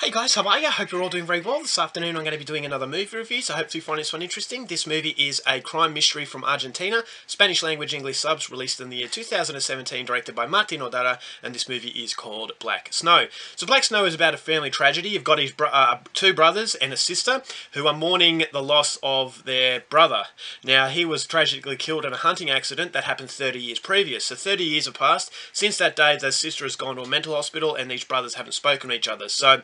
Hey guys, how are you? Hope you're all doing very well. This afternoon I'm going to be doing another movie review, so hopefully you find this one interesting. This movie is a crime mystery from Argentina, Spanish language English subs, released in the year 2017, directed by Martin Odara, and this movie is called Black Snow. So Black Snow is about a family tragedy. You've got his two brothers and a sister who are mourning the loss of their brother. Now, he was tragically killed in a hunting accident that happened 30 years previous. So 30 years have passed. Since that day, the sister has gone to a mental hospital and these brothers haven't spoken to each other. So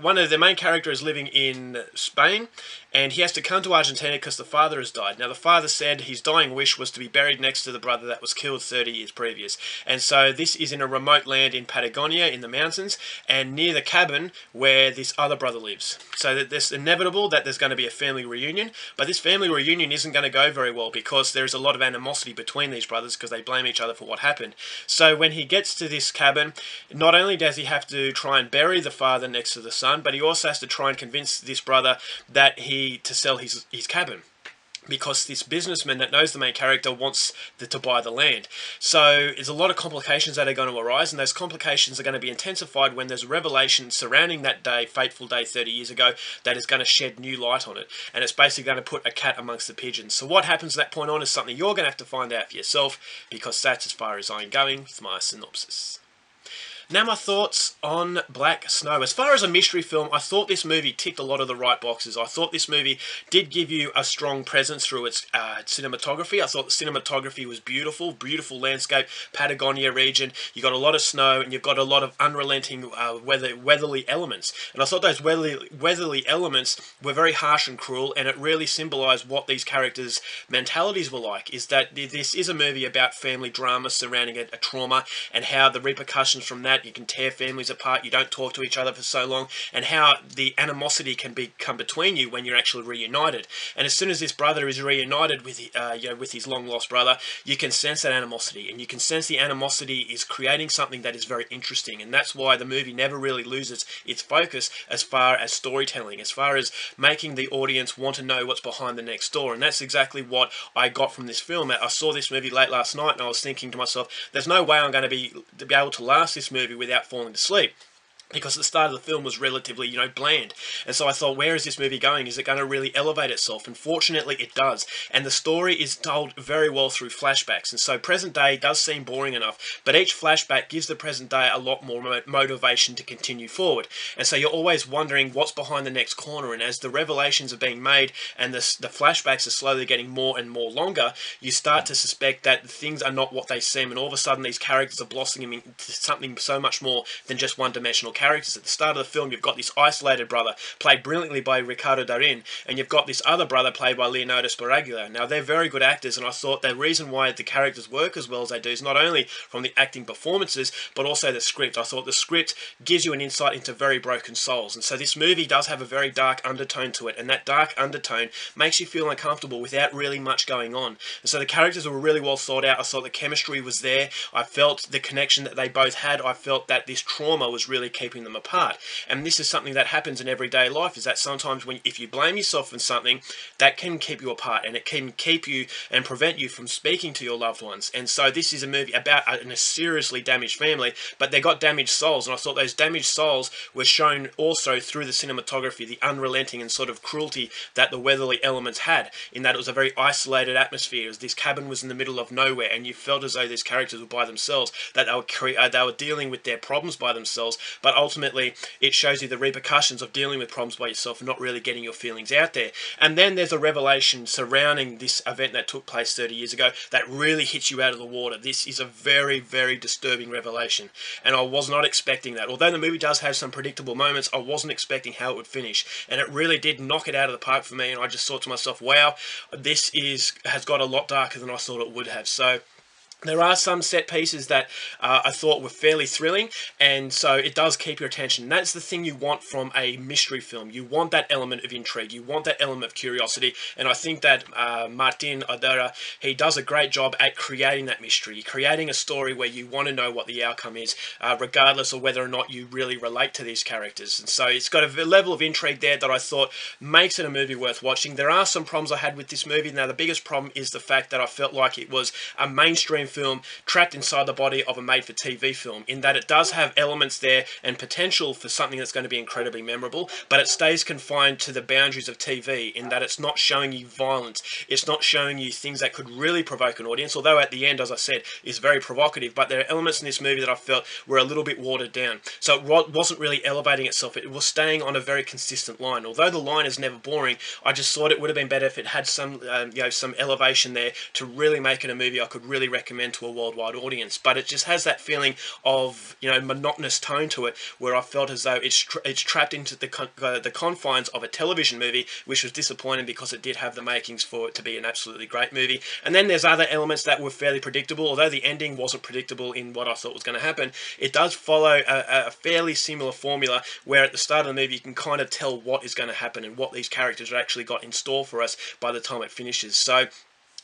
one of the main characters is living in Spain, and he has to come to Argentina because the father has died. Now, the father said his dying wish was to be buried next to the brother that was killed 30 years previous. And so this is in a remote land in Patagonia, in the mountains, and near the cabin where this other brother lives. So that it's inevitable that there's going to be a family reunion, but this family reunion isn't going to go very well because there's a lot of animosity between these brothers because they blame each other for what happened. So when he gets to this cabin, not only does he have to try and bury the father next to the son, but he also has to try and convince this brother that to sell his cabin, because this businessman that knows the main character wants to buy the land. So there's a lot of complications that are going to arise, and those complications are going to be intensified when there's a revelation surrounding that day, fateful day 30 years ago, that is going to shed new light on it. And it's basically going to put a cat amongst the pigeons. So what happens from that point on is something you're going to have to find out for yourself, because that's as far as I'm going with my synopsis. Now my thoughts on Black Snow. As far as a mystery film, I thought this movie ticked a lot of the right boxes. I thought this movie did give you a strong presence through its cinematography. I thought the cinematography was beautiful, beautiful landscape, Patagonia region. You got a lot of snow, and you've got a lot of unrelenting weatherly elements. And I thought those weatherly elements were very harsh and cruel, and it really symbolised what these characters' mentalities were like, is that this is a movie about family drama surrounding a trauma, and how the repercussions from that, you can tear families apart, you don't talk to each other for so long, and how the animosity can come between you when you're actually reunited. And as soon as this brother is reunited with with his long lost brother, you can sense that animosity, and you can sense the animosity is creating something that is very interesting. And that's why the movie never really loses its focus as far as storytelling, as far as making the audience want to know what's behind the next door. And that's exactly what I got from this film. I saw this movie late last night, and I was thinking to myself, there's no way I'm going to be able to last this movie without falling to sleep, because the start of the film was relatively, bland. And so I thought, where is this movie going? Is it going to really elevate itself? And fortunately, it does. And the story is told very well through flashbacks. And so present day does seem boring enough, but each flashback gives the present day a lot more motivation to continue forward. And so you're always wondering what's behind the next corner. And as the revelations are being made and the flashbacks are slowly getting more and more longer, you start to suspect that things are not what they seem. And all of a sudden, these characters are blossoming into something so much more than just one-dimensional characters. At the start of the film, you've got this isolated brother played brilliantly by Ricardo Darín, and you've got this other brother played by Leonardo Sbaraglia. Now, they're very good actors, and I thought the reason why the characters work as well as they do is not only from the acting performances, but also the script. I thought the script gives you an insight into very broken souls, and so this movie does have a very dark undertone to it, and that dark undertone makes you feel uncomfortable without really much going on. And so the characters were really well thought out. I thought the chemistry was there. I felt the connection that they both had. I felt that this trauma was really keeping them apart. And this is something that happens in everyday life, is that sometimes if you blame yourself for something, that can keep you apart, and it can keep you and prevent you from speaking to your loved ones. And so this is a movie about a seriously damaged family, but they got damaged souls, and I thought those damaged souls were shown also through the cinematography, the unrelenting and sort of cruelty that the weatherly elements had, in that it was a very isolated atmosphere. As this cabin was in the middle of nowhere, and you felt as though these characters were by themselves, that they were dealing with their problems by themselves, but ultimately it shows you the repercussions of dealing with problems by yourself and not really getting your feelings out there. And then there's a revelation surrounding this event that took place 30 years ago that really hits you out of the water. This is a very, very disturbing revelation, and I was not expecting that. Although the movie does have some predictable moments, I wasn't expecting how it would finish, and it really did knock it out of the park for me. And I just thought to myself, wow, this has got a lot darker than I thought it would have. So there are some set pieces that I thought were fairly thrilling, and so it does keep your attention. And that's the thing you want from a mystery film. You want that element of intrigue. You want that element of curiosity. And I think that Martin Odara, he does a great job at creating that mystery, creating a story where you want to know what the outcome is, regardless of whether or not you really relate to these characters. And so it's got a level of intrigue there that I thought makes it a movie worth watching. There are some problems I had with this movie. Now, the biggest problem is the fact that I felt like it was a mainstream film trapped inside the body of a made-for-TV film, in that it does have elements there and potential for something that's going to be incredibly memorable, but it stays confined to the boundaries of TV, in that it's not showing you violence, it's not showing you things that could really provoke an audience, although at the end, as I said, is very provocative, but there are elements in this movie that I felt were a little bit watered down. So it wasn't really elevating itself, it was staying on a very consistent line. Although the line is never boring, I just thought it would have been better if it had some some elevation there to really make it a movie I could really recommend to a worldwide audience. But it just has that feeling of monotonous tone to it, where I felt as though it's trapped into the confines of a television movie, which was disappointing because it did have the makings for it to be an absolutely great movie. And then there's other elements that were fairly predictable, although the ending wasn't predictable in what I thought was going to happen. It does follow a fairly similar formula, where at the start of the movie you can kind of tell what is going to happen and what these characters have actually got in store for us by the time it finishes. So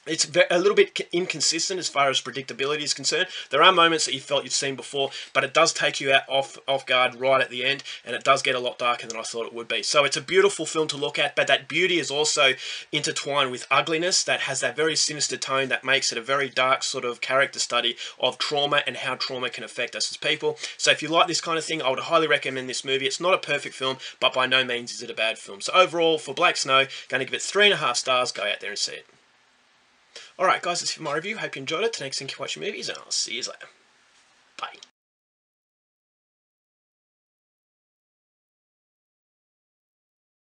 it's a little bit inconsistent as far as predictability is concerned. There are moments that you felt you've seen before, but it does take you out off guard right at the end, and it does get a lot darker than I thought it would be. So it's a beautiful film to look at, but that beauty is also intertwined with ugliness that has that very sinister tone that makes it a very dark sort of character study of trauma and how trauma can affect us as people. So if you like this kind of thing, I would highly recommend this movie. It's not a perfect film, but by no means is it a bad film. So overall, for Black Snow, going to give it 3.5 stars. Go out there and see it. Alright guys, that's it for my review. Hope you enjoyed it. Thanks for watching movies, and I'll see you later.